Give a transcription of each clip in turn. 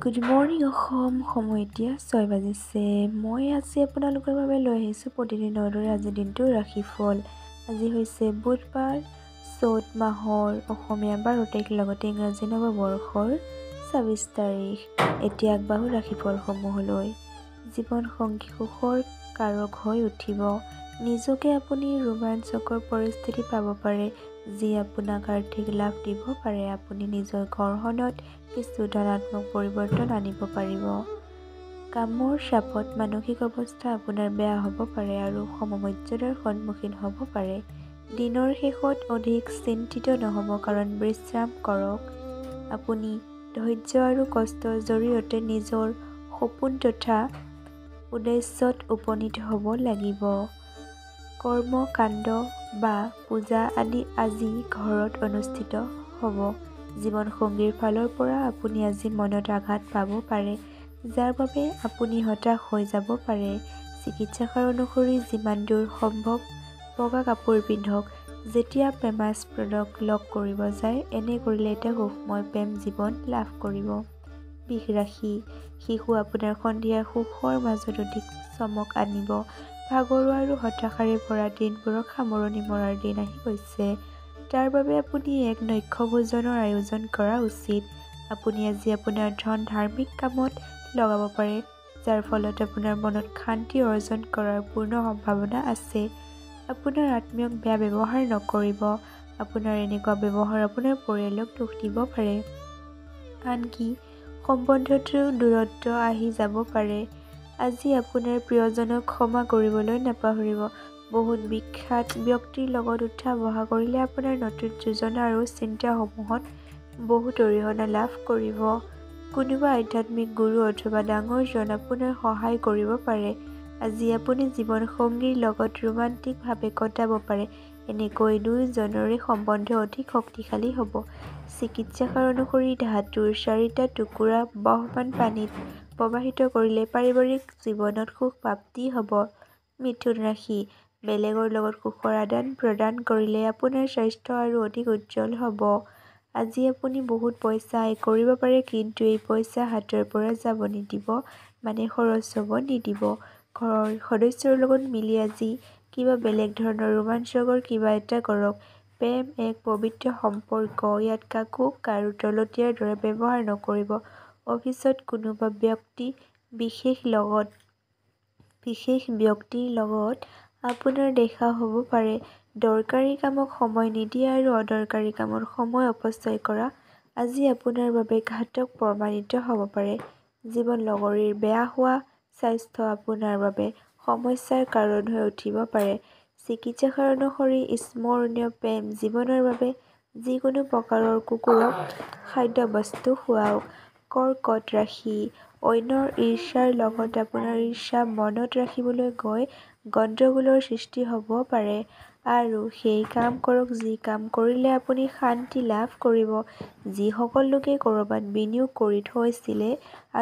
Good morning Assam. সময় এতিয়া 6 বাজিছে। মই আজি আপোনালোকৰ বাবে লৈ আহিছোঁ প্ৰতিদিনৰ দৰে আজিৰ দিনটোৰ ৰাশিফল। আজি হৈছে বুধবাৰ, চ'ত মাহৰ অসমীয়া 12 তাৰিখ, লগতে ইংৰাজী নৱবৰ্ষৰ 26 তাৰিখ। এতিয়া আগবাঢ়ো ৰাশিফলসমূহলৈ। জীৱন সংগী সুখৰ কাৰক হৈ উঠিব। নিজকে আপুনি ৰোমাঞ্চকৰ পৰিস্থিতি পাব পাৰে, যি আপোনাক আৰ্থিক লাভ দিব পাৰে। আপুনি নিজৰ ঘৰখনত কিছু ধনাত্মক পৰিৱৰ্তন আনিব পাৰিব। কামৰ চাপত মানসিক অৱস্থা আপোনাৰ বেয়া হ'ব পাৰে আৰু সমমৰ্যাদাৰ সন্মুখীন হ'ব পাৰে। দিনৰ শেষত অধিক চিন্তিত নহ'ব, কাৰণ বিশ্ৰাম কৰক। আপুনি ধৈৰ্য আৰু কষ্টৰ জৰিয়তে নিজৰ সপোন তথা উদ্দেশ্যত উপনীত হ'ব লাগিব। কৰ্মকাণ্ড বা পূজা আদি আজি ঘৰত অনুষ্ঠিত হ'ব। জীৱন সংগীৰ ফালৰ পৰা আপুনি আজি মনত আঘাত পাব পাৰে, যাৰ বাবে আপুনি হতাশ হৈ যাব পাৰে। চিকিৎসকৰ অনুসৰি যিমান দূৰ সম্ভৱ বগা কাপোৰ পিন্ধক। যেতিয়া প্ৰেমাস্পদক লগ কৰিব যায়, এনে কৰিলে এটা সুখময় প্ৰেম জীৱন লাভ কৰিব। বৃষ ৰাশি। শিশু আপোনাৰ সন্ধিয়াৰ সুখৰ মাজত অধিক চমক আনিব। ভাগৰুৱা আৰু হতাশাৰে ভৰা দিনবোৰক সামৰণি মৰাৰ দিন আহি গৈছে। তাৰ বাবে আপুনি এক নৈশভোজনৰ আয়োজন কৰা উচিত। আপুনি আজি আপোনাৰ ধন ধাৰ্মিক কামত লগাব পাৰে, যাৰ ফলত আপোনাৰ মনত শান্তি অৰ্জন কৰাৰ পূৰ্ণ সম্ভাৱনা আছে। আপোনাৰ আত্মীয়ক বেয়া ব্যৱহাৰ নকৰিব। আপোনাৰ এনেকুৱা ব্যৱহাৰ আপোনাৰ পৰিয়ালক দুখ দিব পাৰে। আনকি সম্বন্ধতো দূৰত্ব আহি যাব পাৰে। আজি আপোনাৰ প্ৰিয়জনক ক্ষমা কৰিবলৈ নাপাহৰিব। বহুত বিখ্যাত ব্যক্তিৰ লগত উঠা বহা কৰিলে আপোনাৰ নতুন যোজনা আৰু চিন্তাসমূহত বহুত অৰিহণা লাভ কৰিব। কোনোবা আধ্যাত্মিক গুৰু অথবা ডাঙৰজন আপোনাৰ সহায় কৰিব পাৰে। আজি আপুনি জীৱন সংগীৰ লগত ৰোমান্টিকভাৱে কটাব পাৰে। এনেকৈ দুয়োজনৰে সম্বন্ধ অধিক শক্তিশালী হ'ব। চিকিৎসকৰ অনুসৰি ধাতুৰ 4টা টুকুৰা বহমান পানীত প্ৰবাহিত কৰিলে পাৰিবাৰিক জীৱনত সুখ প্ৰাপ্তি হ'ব। মিথুন ৰাশি। বেলেগৰ লগত সুখৰ আদান প্ৰদান কৰিলে আপোনাৰ স্বাস্থ্য আৰু অধিক উজ্জ্বল হ'ব। আজি আপুনি বহুত পইচা আয় কৰিব পাৰে, কিন্তু এই পইচা হাতৰ পৰা যাব নিদিব, মানে খৰচ হ'ব নিদিব। ঘৰৰ সদস্যৰ লগত মিলি আজি কিবা বেলেগ ধৰণৰ ৰোমাঞ্চকৰ কিবা এটা কৰক। প্ৰেম এক পবিত্ৰ সম্পৰ্ক, ইয়াত কাকো কাৰো তলতীয়াৰ দৰে ব্যৱহাৰ নকৰিব। অফিচত কোনোবা বিশেষ ব্যক্তিৰ লগত আপোনাৰ দেখা হ'ব পাৰে। দৰকাৰী কামক সময় নিদিয়া আৰু অদৰকাৰী কামত সময় অপচয় কৰা আজি আপোনাৰ বাবে ঘাতক প্ৰমাণিত হ'ব পাৰে। জীৱন লগৰীৰ বেয়া হোৱা স্বাস্থ্য আপোনাৰ বাবে সমস্যাৰ কাৰণ হৈ উঠিব পাৰে। চিকিৎসকৰ অনুসৰি স্মৰণীয় প্ৰেম জীৱনৰ বাবে যিকোনো প্ৰকাৰৰ কুকুৰক খাদ্যবস্তু খুৱাওক। কৰ্কট ৰাশি। অন্যৰ ঈৰ্ষাৰ লগত আপোনাৰ ঈৰ্ষা মনত ৰাখিবলৈ গৈ গণ্ডগোলৰ সৃষ্টি হ'ব পাৰে, আৰু সেই কাম কৰক যি কাম কৰিলে আপুনি শান্তি লাভ কৰিব। যিসকল লোকে ক'ৰবাত বিনিয়োগ কৰি থৈছিলে,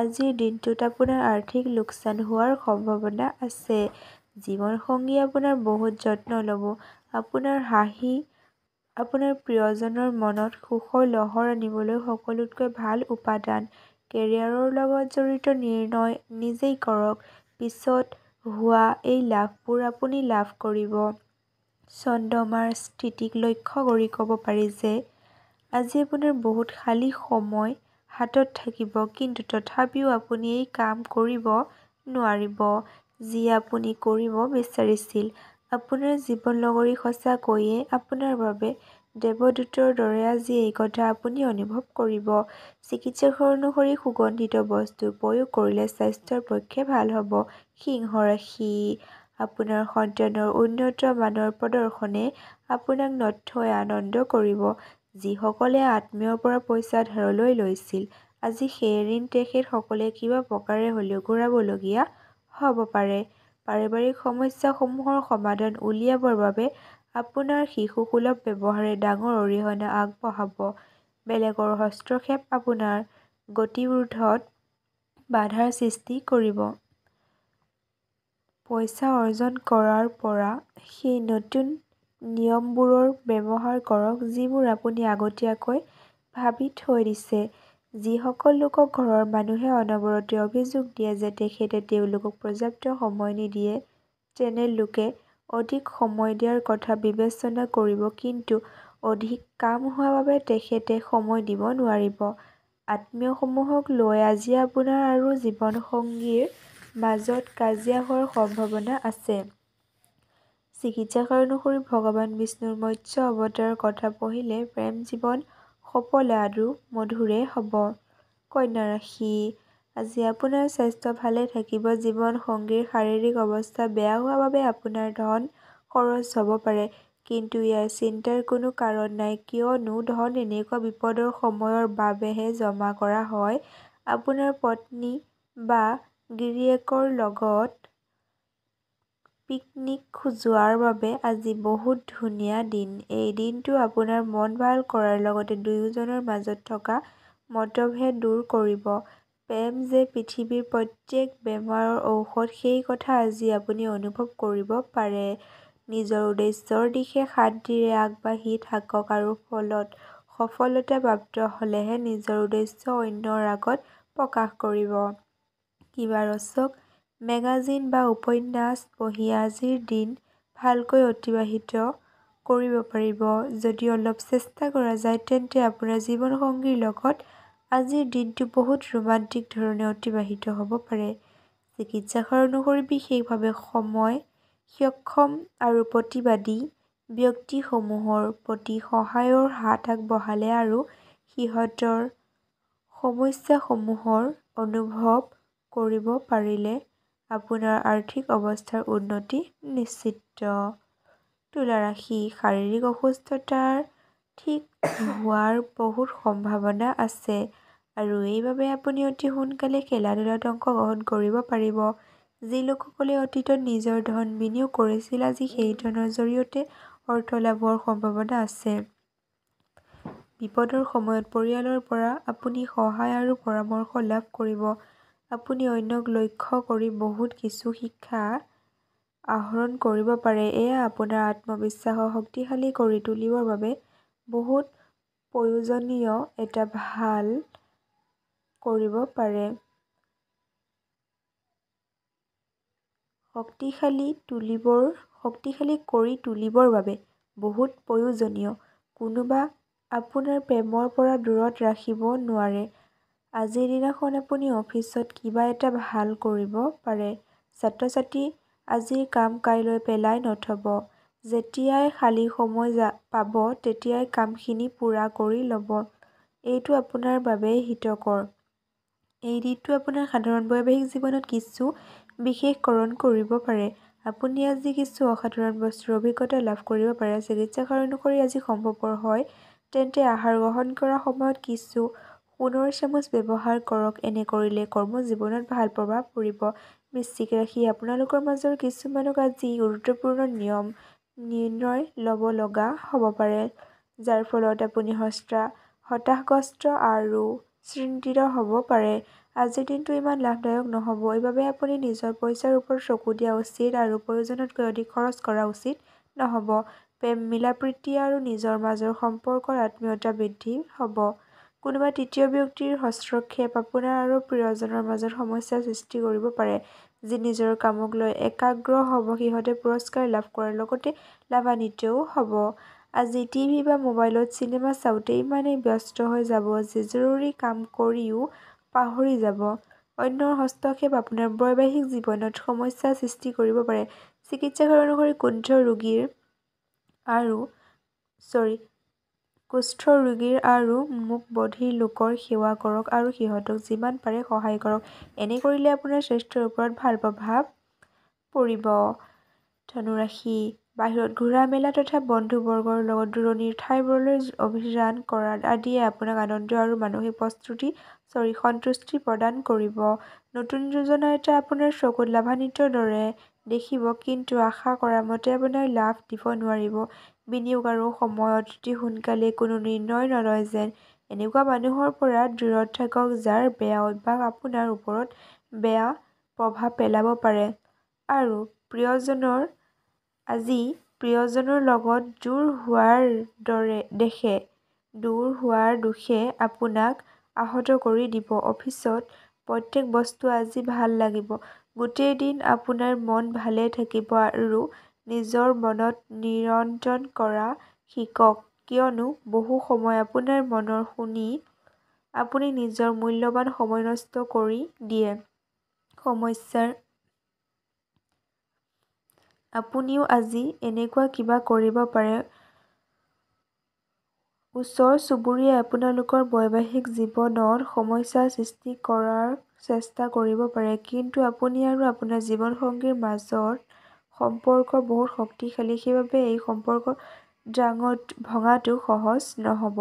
আজিৰ দিনটোত আপোনাৰ আৰ্থিক লোকচান হোৱাৰ সম্ভাৱনা আছে। জীৱন সংগী আপোনাৰ বহুত যত্ন ল'ব। আপোনাৰ হাঁহি আপোনাৰ প্ৰিয়জনৰ মনত সুখৰ লহৰ আনিবলৈ সকলোতকৈ ভাল উপাদান। কেৰিয়াৰৰ লগত জড়িত নিৰ্ণয় নিজেই কৰক, পিছত হোৱা এই লাভবোৰ আপুনি লাভ কৰিব। চন্দ্ৰমাৰ স্থিতিক লক্ষ্য কৰি ক'ব পাৰি যে আজি আপোনাৰ বহুত খালী সময় হাতত থাকিব, কিন্তু তথাপিও আপুনি এই কাম কৰিব নোৱাৰিব যি আপুনি কৰিব বিচাৰিছিল। আপোনাৰ জীৱন লগৰী সঁচাকৈয়ে আপোনাৰ বাবে দেৱদূতৰ দৰে। আজি এই কথা আপুনি অনুভৱ কৰিব। চিকিৎসকৰ অনুসৰি সুগন্ধিত বস্তু প্ৰয়োগ কৰিলে স্বাস্থ্যৰ পক্ষে ভাল হ'ব। সিংহ ৰাশি। আপোনাৰ সন্তানৰ উন্নত মানৰ প্ৰদৰ্শনে আপোনাক নথৈ আনন্দ কৰিব। যিসকলে আত্মীয়ৰ পৰা পইচা ধাৰলৈ লৈছিল, আজি সেই ঋণ তেখেতসকলে কিবা প্ৰকাৰে হ'লেও ঘূৰাবলগীয়া হ'ব পাৰে। পাৰিবাৰিক সমস্যাসমূহৰ সমাধান উলিয়াবৰ বাবে আপোনাৰ শিশুসুলভ ব্যৱহাৰে ডাঙৰ অৰিহণা আগবঢ়াব। বেলেগৰ হস্তক্ষেপ আপোনাৰ গতিৰোধত বাধাৰ সৃষ্টি কৰিব। পইচা অৰ্জন কৰাৰ পৰা সেই নতুন নিয়মবোৰৰ ব্যৱহাৰ কৰক, যিবোৰ আপুনি আগতীয়াকৈ ভাবি থৈ দিছে। যিসকল লোকক ঘৰৰ মানুহে অনবৰতে অভিযোগ দিয়ে যে তেখেতে তেওঁলোকক পৰ্যাপ্ত সময় নিদিয়ে, তেনে লোকে অধিক সময় দিয়াৰ কথা বিবেচনা কৰিব, কিন্তু অধিক কাম হোৱাৰ বাবে তেখেতে সময় দিব নোৱাৰিব। আত্মীয়সমূহক লৈ আজি আপোনাৰ আৰু জীৱনসংগীৰ মাজত কাজিয়া হোৱাৰ সম্ভাৱনা আছে। চিকিৎসক অনুসৰি ভগৱান বিষ্ণুৰ মৎস্য অৱতাৰৰ কথা পঢ়িলে প্ৰেম জীৱন সফল আৰু মধুৰে হ'ব। কন্যা ৰাশি, আজি আপোনাৰ স্বাস্থ্য ভালে থাকিব। জীৱনসংগীৰ শাৰীৰিক অৱস্থা বেয়া হোৱাৰ বাবে আপোনাৰ ধন খৰচ হ'ব পাৰে, কিন্তু ইয়াৰ চিন্তাৰ কোনো কাৰণ নাই, কিয়নো ধন এনেকুৱা বিপদৰ সময়ৰ বাবেহে জমা কৰা হয়। আপোনাৰ পত্নী বা গিৰীয়েকৰ লগত পিকনিক যোৱাৰ বাবে আজি বহুত ধুনীয়া দিন। এই দিনটো আপোনাৰ মন ভাল কৰাৰ লগতে দুয়োজনৰ মাজত থকা মতভেদ দূৰ কৰিব। প্ৰেম যে পৃথিৱীৰ প্ৰত্যেক বেমাৰৰ ঔষধ সেই কথা আজি আপুনি অনুভৱ কৰিব পাৰে। নিজৰ উদ্দেশ্যৰ দিশে শান্তিৰে আগবাঢ়ি থাকক আৰু ফলত সফলতা প্ৰাপ্ত হ'লেহে নিজৰ উদ্দেশ্য অন্যৰ আগত প্ৰকাশ কৰিব। কিবা ৰচক মেগাজিন বা উপন্যাস পঢ়ি আজিৰ দিন ভালকৈ অতিবাহিত কৰিব পাৰিব। যদি অলপ চেষ্টা কৰা যায় তেন্তে আপোনাৰ জীৱনসংগীৰ লগত আজিৰ দিনটো বহুত ৰোমান্টিক ধৰণে অতিবাহিত হ'ব পাৰে। চিকিৎসক অনুসৰি বিশেষভাৱে সময় সক্ষম আৰু প্ৰতিবাদী ব্যক্তিসমূহৰ প্ৰতি সহায়ৰ হাত আগবঢ়ালে আৰু সিহঁতৰ সমস্যাসমূহৰ অনুভৱ কৰিব পাৰিলে আপোনাৰ আৰ্থিক অৱস্থাৰ উন্নতি নিশ্চিত। তুলা ৰাশি, শাৰীৰিক অসুস্থতাৰ ঠিক হোৱাৰ বহুত সম্ভাৱনা আছে আৰু এইবাবে আপুনি অতি সোনকালে খেলা-ধূলাত অংশগ্ৰহণ কৰিব পাৰিব। যি লোকসকলে অতীতত নিজৰ ধন বিনিয়োগ কৰিছিল আজি সেই ধনৰ জৰিয়তে অৰ্থ লাভ হোৱাৰ সম্ভাৱনা আছে। বিপদৰ সময়ত পৰিয়ালৰ পৰা আপুনি সহায় আৰু পৰামৰ্শ লাভ কৰিব। আপুনি অন্যক লক্ষ্য কৰি বহুত কিছু শিক্ষা আহৰণ কৰিব পাৰে। এয়া আপোনাৰ আত্মবিশ্বাস শক্তিশালী কৰি তুলিবৰ বাবে বহুত প্ৰয়োজনীয় এটা ভাল কৰিব পাৰে। শক্তিশালী কৰি তুলিবৰ বাবে বহুত প্ৰয়োজনীয়। কোনোবা আপোনাৰ প্ৰেমৰ পৰা দূৰত ৰাখিব নোৱাৰে। আজিৰ দিনাখন আপুনি অফিচত কিবা এটা ভাল কৰিব পাৰে। ছাত্ৰ-ছাত্ৰী, আজিৰ কাম কাইলৈ পেলাই নথব। যেতিয়াই খালী সময় পাব তেতিয়াই কামখিনি পূৰা কৰি ল'ব। এইটো আপোনাৰ বাবে হিতকৰ। এই দিনটো আপোনাৰ সাধাৰণ বৈবাহিক জীৱনত কিছু বিশেষকৰণ কৰিব পাৰে। আপুনি আজি কিছু অসাধাৰণ বস্তুৰ অভিজ্ঞতা লাভ কৰিব পাৰে। চিকিৎসক অনুসৰি আজি সম্ভৱপৰ হয় তেন্তে আহাৰ গ্ৰহণ কৰাৰ সময়ত কিছু সোণৰ চামুচ ব্যৱহাৰ কৰক। এনে কৰিলে কৰ্মজীৱনত ভাল প্ৰভাৱ পৰিব। বৃশ্চিক ৰাশি, আপোনালোকৰ মাজৰ কিছুমানক আজি গুৰুত্বপূৰ্ণ নিৰ্ণয় ল'ব লগা হ'ব পাৰে, যাৰ ফলত আপুনি হতাশাগ্ৰস্ত আৰু চিন্তিত হ'ব পাৰে। আজিৰ দিনটো ইমান লাভদায়ক নহ'ব। এইবাবে আপুনি নিজৰ পইচাৰ ওপৰত চকু দিয়া উচিত আৰু প্ৰয়োজনতকৈ অধিক খৰচ কৰা উচিত নহ'ব। প্ৰেম, মিলাপ্ৰীতি আৰু নিজৰ মাজৰ সম্পৰ্কত আত্মীয়তা বৃদ্ধি হ'ব। কোনোবা তৃতীয় ব্যক্তিৰ হস্তক্ষেপ আপোনাৰ আৰু প্ৰিয়জনৰ মাজত সমস্যাৰ সৃষ্টি কৰিব পাৰে। যি নিজৰ কামক লৈ একাগ্ৰ হ'ব সিহঁতে পুৰস্কাৰ লাভ কৰাৰ লগতে লাভান্বিতও হ'ব। আজি টিভি বা মোবাইলত চিনেমা চাওঁতে ইমানেই ব্যস্ত হৈ যাব যে জৰুৰী কাম কৰিও পাহৰি যাব। অন্যৰ হস্তক্ষেপ আপোনাৰ বৈবাহিক জীৱনত সমস্যাৰ সৃষ্টি কৰিব পাৰে। চিকিৎসক অনুসৰি কুষ্ঠ ৰোগীৰ আৰু মুখ বধিৰ লোকৰ সেৱা কৰক আৰু সিহঁতক যিমান পাৰে সহায় কৰক। এনে কৰিলে আপোনাৰ স্বাস্থ্যৰ ওপৰত ভাল প্ৰভাৱ পৰিব। ধনু ৰাশি, বাহিৰত ঘূৰা-মেলা তথা বন্ধু-বৰ্গৰ লগত দূৰণিৰ ঠাইবোৰলৈ অভিযান কৰা আদিয়ে আপোনাক আনন্দ আৰু মানসিক সন্তুষ্টি প্ৰদান কৰিব। নতুন যোজনা এটা আপোনাৰ চকুত লাভান্বিতৰ দৰে দেখিব, কিন্তু আশা কৰা মতে আপোনাক লাভ দিব নোৱাৰিব। বিনিয়োগ আৰু সময়ত অতি সোনকালে কোনো নিৰ্ণয় নলয় যেন। এনেকুৱা মানুহৰ পৰা দূৰত থাকক যাৰ বেয়া অভ্যাস আপোনাৰ ওপৰত বেয়া প্ৰভাৱ পেলাব পাৰে। আৰু আজি প্ৰিয়জনৰ লগত দূৰ হোৱাৰ দোষে আপোনাক আহত কৰি দিব। অফিচত প্ৰত্যেক বস্তু আজি ভাল লাগিব। গোটেই দিন আপোনাৰ মন ভালে থাকিব আৰু নিজৰ মনত নিয়ন্ত্ৰণ কৰা শিকক, কিয়নো বহু সময় আপোনাৰ মনৰ শুনি আপুনি নিজৰ মূল্যৱান সময় নষ্ট কৰি দিয়ে। সমস্যাৰ আপুনিও আজি এনেকুৱা কিবা কৰিব পাৰে। ওচৰ চুবুৰীয়াই আপোনালোকৰ বৈবাহিক জীৱনত সমস্যাৰ সৃষ্টি কৰাৰ চেষ্টা কৰিব পাৰে, কিন্তু আপুনি আৰু আপোনাৰ জীৱনসংগীৰ মাজত সম্পৰ্ক বহুত শক্তিশালী, সেইবাবে এই সম্পৰ্ক ভঙাটো সহজ নহ'ব।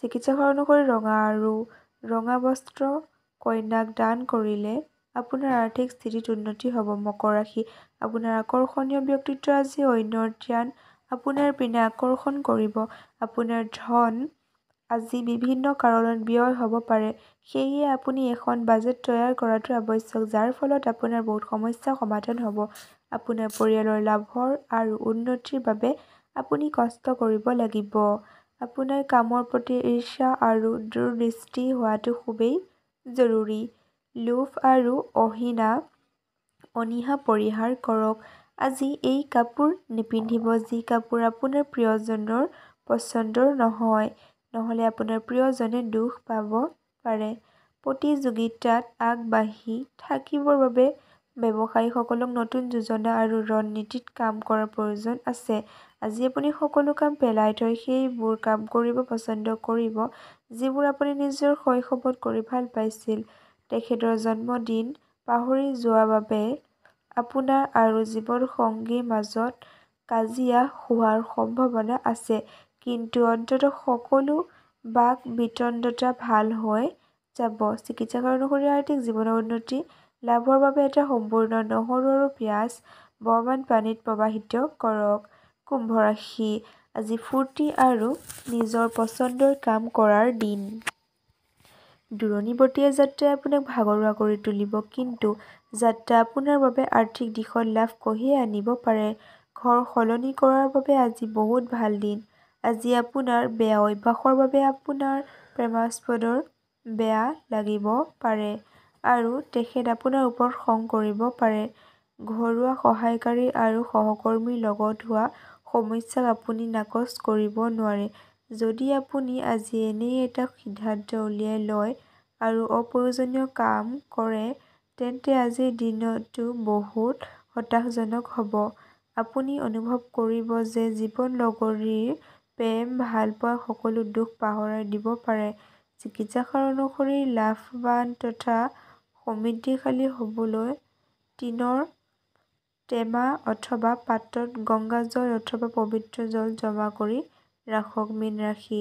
চিকিৎসকৰ অনুসৰি ৰঙা আৰু ৰঙা বস্ত্ৰ কন্যাক দান কৰিলে আপোনাৰ আৰ্থিক স্থিতিত উন্নতি হ'ব। মকৰ ৰাশি, আপোনাৰ আকৰ্ষণীয় ব্যক্তিত্ব আজি অন্যৰ ধ্যান আপোনাৰ পিনে আকৰ্ষণ কৰিব। আপোনাৰ ধন আজি বিভিন্ন কাৰণত ব্যয় হ'ব পাৰে, সেয়ে আপুনি এখন বাজেট তৈয়াৰ কৰাটো আৱশ্যক, যাৰ ফলত আপোনাৰ বহুত সমস্যা সমাধান হ'ব। আপোনাৰ পৰিয়ালৰ লাভৰ আৰু উন্নতিৰ বাবে আপুনি কষ্ট কৰিব লাগিব। আপোনাৰ কামৰ প্ৰতি ঈৰ্ষা আৰু দূৰদৃষ্টি হোৱাটো খুবেই জৰুৰী। লোভ আৰু অনীহা পৰিহাৰ কৰক। আজি এই কাপোৰ নিপিন্ধিব যি কাপোৰ আপোনাৰ প্ৰিয়জনৰ পচন্দৰ নহয়, নহ'লে আপোনাৰ প্ৰিয়জনে দুখ পাব পাৰে। প্ৰতিযোগিতাত আগবাঢ়ি থাকিবৰ বাবে ব্যৱসায়ীসকলক নতুন যোজনা আৰু ৰণনীতিত কাম কৰাৰ প্ৰয়োজন আছে। আজি আপুনি সকলো কাম পেলাই থৈ সেইবোৰ কাম কৰিব পছন্দ কৰিব, যিবোৰ আপুনি নিজৰ শৈশৱত কৰি ভাল পাইছিল। তেখেতৰ জন্মদিন পাহৰি যোৱা বাবে আপোনাৰ আৰু জীৱনসংগীৰ মাজত কাজিয়া হোৱাৰ সম্ভাৱনা আছে, কিন্তু অন্ততঃ সকলো বাক-বিতণ্ডা ভাল হৈ যাব। চিকিৎসকৰ অনুসৰি আৰ্থিক জীৱনৰ উন্নতি লাভৰ বাবে এটা সম্পূৰ্ণ নহৰু আৰু পিঁয়াজ বহমান পানীত প্ৰবাহিত কৰক। কুম্ভ ৰাশি, আজি ফূৰ্তি আৰু নিজৰ পচন্দৰ কাম কৰাৰ দিন। দূৰণিবতীয়া যাত্ৰাই আপোনাক ভাগৰুৱা কৰি তুলিব, কিন্তু যাত্ৰা আপোনাৰ বাবে আৰ্থিক দিশত লাভ কঢ়িয়াই আনিব পাৰে। ঘৰ সলনি কৰাৰ বাবে আজি বহুত ভাল দিন। আজি আপোনাৰ বেয়া অভ্যাসৰ বাবে আপোনাৰ প্ৰেমাস্পদৰ বেয়া লাগিব পাৰে আৰু তেখেত আপোনাৰ ওপৰত খং কৰিব পাৰে। ঘৰুৱা সহায়কাৰী আৰু সহকৰ্মীৰ লগত হোৱা সমস্যাক আপুনি নাকচ কৰিব নোৱাৰে। যদি আপুনি আজি এনে এটা সিদ্ধান্ত উলিয়াই লয় আৰু অপ্ৰয়োজনীয় কাম কৰে, তেন্তে আজিৰ দিনটো বহুত হতাশাজনক হ'ব। আপুনি অনুভৱ কৰিব যে জীৱন লগৰীৰ প্ৰেম ভালপোৱা সকলো দুখ পাহৰাই দিব পাৰে। চিকিৎসকৰ অনুসৰি লাভৱান তথা সমৃদ্ধিশালী হ'বলৈ টিনৰ টেমা অথবা পাত্ৰত গংগাজল অথবা পবিত্ৰ জল জমা কৰি ৰাখক। মীন ৰাশি,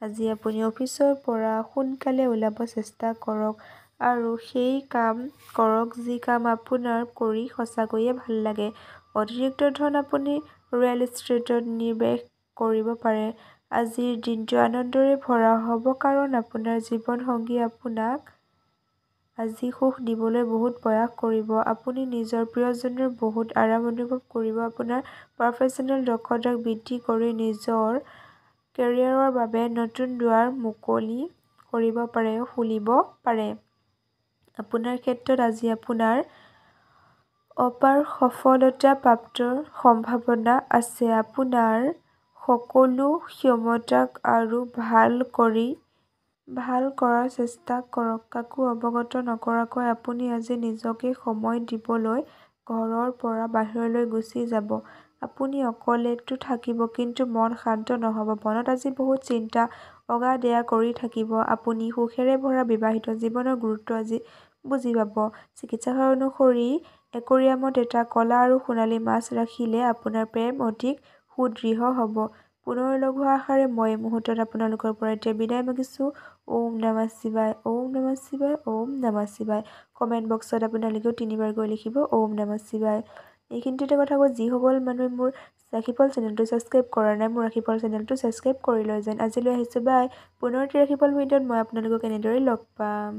আজি আপুনি অফিচৰ পৰা সোনকালে ওলাব চেষ্টা কৰক আৰু সেই কাম কৰক যি কাম আপোনাৰ কৰি সঁচাকৈয়ে ভাল লাগে। অতিৰিক্ত ধন আপুনি ৰিয়েল এষ্টেটত নিৱেশ কৰিব পাৰে। আজিৰ দিনটো আনন্দৰে ভৰা হ'ব কাৰণ আপোনাৰ জীৱনসংগী আপোনাক আজি সুখ দিবলৈ বহুত প্ৰয়াস কৰিব। আপুনি নিজৰ প্ৰিয়জনৰ বহুত আৰাম অনুভৱ কৰিব। আপোনাৰ প্ৰফেশ্যনেল দক্ষতাক বৃদ্ধি কৰি নিজৰ কেৰিয়াৰৰ বাবে নতুন দুৱাৰ মুকলি কৰিব পাৰে, খুলিব পাৰে। আপোনাৰ ক্ষেত্ৰত আজি আপোনাৰ অপাৰ সফলতা প্ৰাপ্তৰ সম্ভাৱনা আছে। আপোনাৰ সকলো ক্ষমতাক আৰু ভাল কৰাৰ চেষ্টা কৰক। কাকো অৱগত নকৰাকৈ আপুনি আজি নিজকে সময় দিবলৈ ঘৰৰ পৰা বাহিৰলৈ গুচি যাব। আপুনি অকলেতো থাকিব, কিন্তু মন শান্ত নহ'ব। মনত আজি বহুত চিন্তা অগা-দেয়া কৰি থাকিব। আপুনি সুখেৰে ভৰা বিবাহিত জীৱনৰ গুৰুত্ব আজি বুজি পাব। চিকিৎসকৰ অনুসৰি একুৰিয়ামত এটা ক'লা আৰু সোণালী মাছ ৰাখিলে আপোনাৰ প্ৰেম অধিক সুদৃঢ় হ'ব। পুনৰ লগ হোৱাৰ আশাৰে মই এই মুহূৰ্তত আপোনালোকৰ পৰা এতিয়া বিদায় মাগিছোঁ। ওম নমঃ শিৱায়, ওম নমঃ শিৱায়, ওম নমঃ শিৱায়। কমেণ্ট বক্সত আপোনালোকেও 3বাৰ গৈ লিখিব ওম নমঃ শিৱায়। এইখিনিতে এটা কথা কওঁ, যিসকল মানুহে মোৰ ৰাশিফল চেনেলটো ছাবস্ক্ৰাইব কৰা নাই, মোৰ ৰাশিফল চেনেলটো ছাবস্ক্ৰাইব কৰি লৈ যেন। আজিলৈ আহিছোঁ, বাই। পুনৰ এটি ৰাশিফল ভিডিঅ'ত মই আপোনালোকক এনেদৰেই লগ পাম।